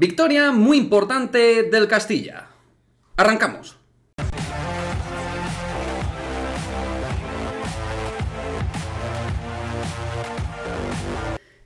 Victoria muy importante del Castilla. Arrancamos.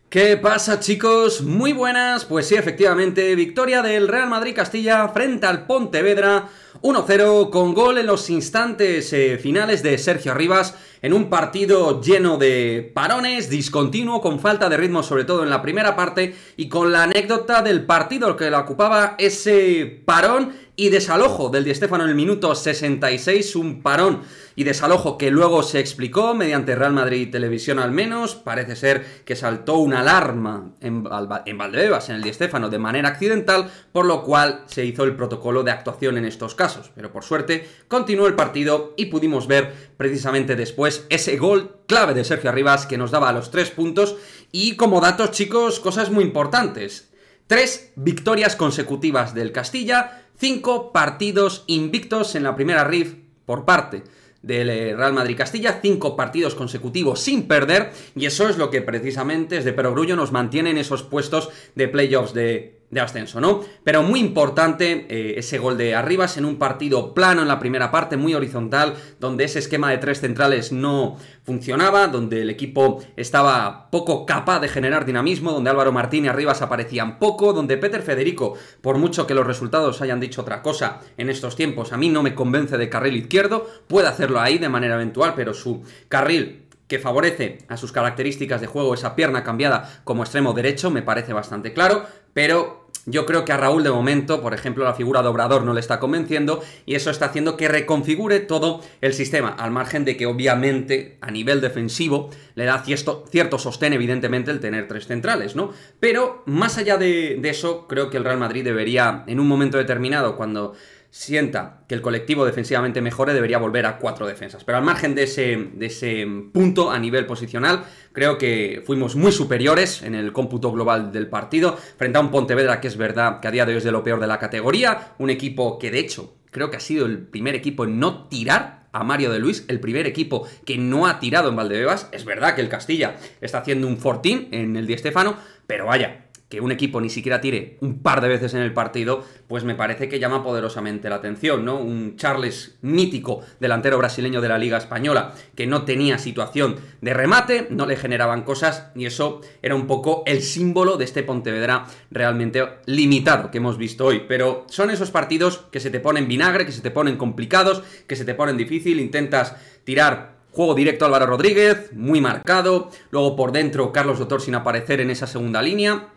¿Qué pasa, chicos? Muy buenas. Pues sí, efectivamente, victoria del Real Madrid Castilla frente al Pontevedra, 1-0 con gol en los instantes finales de Sergio Arribas, en un partido lleno de parones, discontinuo, con falta de ritmo sobre todo en la primera parte, y con la anécdota del partido que la ocupaba ese parón y desalojo del Di Stéfano en el minuto 66, un parón y desalojo que luego se explicó mediante Real Madrid Televisión al menos. Parece ser que saltó una alarma en Valdebebas, en el Di Stéfano, de manera accidental, por lo cual se hizo el protocolo de actuación en estos casos. Pero por suerte continuó el partido y pudimos ver precisamente después ese gol clave de Sergio Arribas que nos daba los 3 puntos. Y como datos, chicos, cosas muy importantes: 3 victorias consecutivas del Castilla, 5 partidos invictos en la primera RIF por parte del Real Madrid Castilla, 5 partidos consecutivos sin perder, y eso es lo que precisamente es de perogrullo nos mantiene en esos puestos de playoffs de ascenso, ¿no? Pero muy importante ese gol de Arribas en un partido plano en la primera parte, muy horizontal, donde ese esquema de 3 centrales no funcionaba, donde el equipo estaba poco capaz de generar dinamismo, donde Álvaro Martín y Arribas aparecían poco, donde Peter Federico, por mucho que los resultados hayan dicho otra cosa en estos tiempos, a mí no me convence de carril izquierdo, puede hacerlo ahí de manera eventual, pero su carril que favorece a sus características de juego, esa pierna cambiada como extremo derecho, me parece bastante claro, pero yo creo que a Raúl de momento, por ejemplo, la figura de Obrador no le está convenciendo, y eso está haciendo que reconfigure todo el sistema, al margen de que obviamente a nivel defensivo le da cierto sostén evidentemente el tener 3 centrales, ¿no? Pero más allá de eso, creo que el Real Madrid debería, en un momento determinado, cuando sienta que el colectivo defensivamente mejore, debería volver a 4 defensas. Pero al margen de ese punto a nivel posicional, creo que fuimos muy superiores en el cómputo global del partido, frente a un Pontevedra que es verdad que a día de hoy es de lo peor de la categoría, un equipo que de hecho creo que ha sido el primer equipo en no tirar a Mario de Luis, el primer equipo que no ha tirado en Valdebebas. Es verdad que el Castilla está haciendo un fortín en el Di Stéfano, pero vaya, que un equipo ni siquiera tire un par de veces en el partido, pues me parece que llama poderosamente la atención, ¿no? Un Charles mítico, delantero brasileño de la Liga Española, que no tenía situación de remate, no le generaban cosas, y eso era un poco el símbolo de este Pontevedra realmente limitado que hemos visto hoy. Pero son esos partidos que se te ponen vinagre, que se te ponen complicados, que se te ponen difícil, intentas tirar juego directo a Álvaro Rodríguez, muy marcado, luego por dentro Carlos Dotor sin aparecer en esa segunda línea,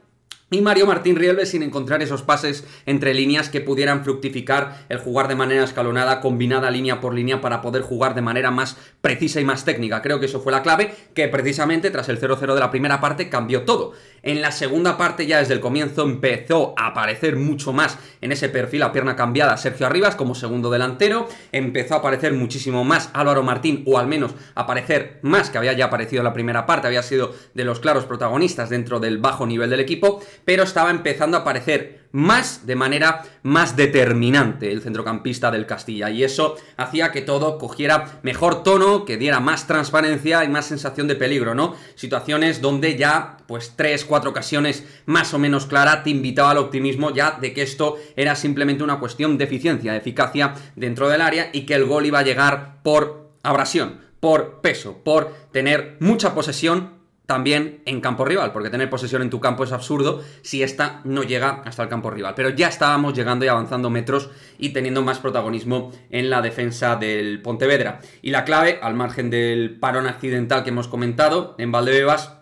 y Mario Martín Rielve sin encontrar esos pases entre líneas que pudieran fructificar el jugar de manera escalonada, combinada línea por línea, para poder jugar de manera más precisa y más técnica. Creo que eso fue la clave, que precisamente tras el 0-0 de la primera parte cambió todo. En la segunda parte, ya desde el comienzo, empezó a aparecer mucho más en ese perfil a pierna cambiada Sergio Arribas como segundo delantero, empezó a aparecer muchísimo más Álvaro Martín, o al menos aparecer más, que había ya aparecido en la primera parte, había sido de los claros protagonistas dentro del bajo nivel del equipo, pero estaba empezando a aparecer más de manera más determinante el centrocampista del Castilla, y eso hacía que todo cogiera mejor tono, que diera más transparencia y más sensación de peligro, ¿no? Situaciones donde ya, pues 3-4 ocasiones más o menos claras te invitaba al optimismo ya de que esto era simplemente una cuestión de eficiencia, de eficacia dentro del área, y que el gol iba a llegar por abrasión, por peso, por tener mucha posesión también en campo rival, porque tener posesión en tu campo es absurdo si esta no llega hasta el campo rival. Pero ya estábamos llegando y avanzando metros y teniendo más protagonismo en la defensa del Pontevedra. Y la clave, al margen del parón accidental que hemos comentado en Valdebebas,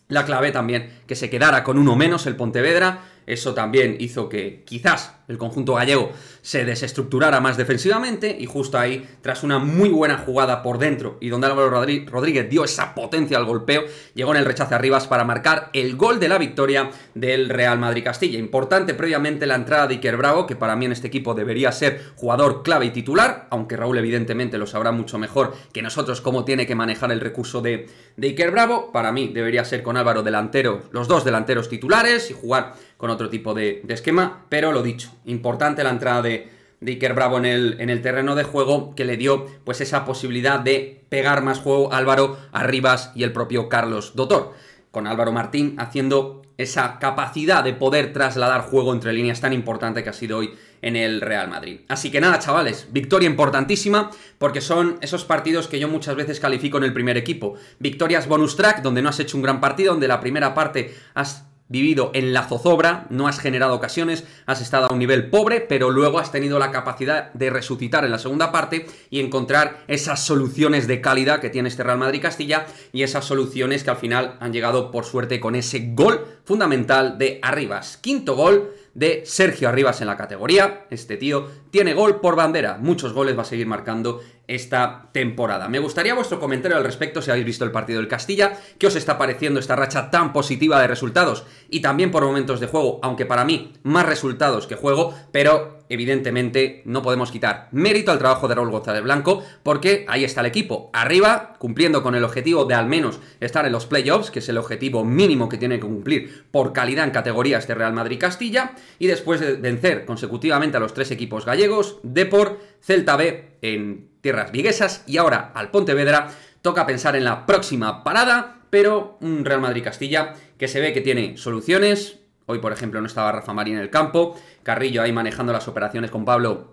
la clave también que se quedara con uno menos el Pontevedra. Eso también hizo que quizás el conjunto gallego se desestructurara más defensivamente, y justo ahí, tras una muy buena jugada por dentro y donde Álvaro Rodríguez dio esa potencia al golpeo, llegó en el rechace a Arribas para marcar el gol de la victoria del Real Madrid Castilla. Importante previamente la entrada de Iker Bravo, que para mí en este equipo debería ser jugador clave y titular, aunque Raúl evidentemente lo sabrá mucho mejor que nosotros cómo tiene que manejar el recurso de Iker Bravo. Para mí debería ser con Álvaro delantero, los 2 delanteros titulares, y jugar con otro tipo de esquema, pero lo dicho, importante la entrada de Iker Bravo en el terreno de juego, que le dio pues esa posibilidad de pegar más juego a Álvaro, Arribas y el propio Carlos Dotor, con Álvaro Martín haciendo esa capacidad de poder trasladar juego entre líneas tan importante que ha sido hoy en el Real Madrid. Así que nada, chavales, victoria importantísima, porque son esos partidos que yo muchas veces califico en el primer equipo. Victorias bonus track, donde no has hecho un gran partido, donde la primera parte has vivido en la zozobra, no has generado ocasiones, has estado a un nivel pobre, pero luego has tenido la capacidad de resucitar en la segunda parte y encontrar esas soluciones de calidad que tiene este Real Madrid-Castilla, y esas soluciones que al final han llegado por suerte con ese gol fundamental de Arribas. Quinto gol de Sergio Arribas en la categoría. Este tío tiene gol por bandera, muchos goles va a seguir marcando esta temporada. Me gustaría vuestro comentario al respecto si habéis visto el partido del Castilla, qué os está pareciendo esta racha tan positiva de resultados y también por momentos de juego, aunque para mí más resultados que juego, pero evidentemente no podemos quitar mérito al trabajo de Raúl González Blanco, porque ahí está el equipo arriba, cumpliendo con el objetivo de al menos estar en los playoffs, que es el objetivo mínimo que tiene que cumplir por calidad en categorías de Real Madrid-Castilla, y después de vencer consecutivamente a los 3 equipos gallegos, Depor, Celta B en tierras viguesas y ahora al Pontevedra, toca pensar en la próxima parada, pero un Real Madrid-Castilla que se ve que tiene soluciones. Hoy, por ejemplo, no estaba Rafa Marín en el campo, Carrillo ahí manejando las operaciones con Pablo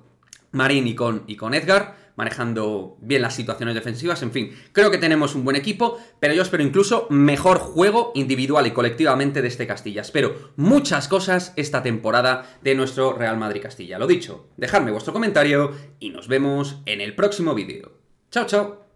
Marín y con Edgar, manejando bien las situaciones defensivas. En fin, creo que tenemos un buen equipo, pero yo espero incluso mejor juego individual y colectivamente de este Castilla. Espero muchas cosas esta temporada de nuestro Real Madrid-Castilla. Lo dicho, dejadme vuestro comentario y nos vemos en el próximo vídeo. ¡Chao, chao!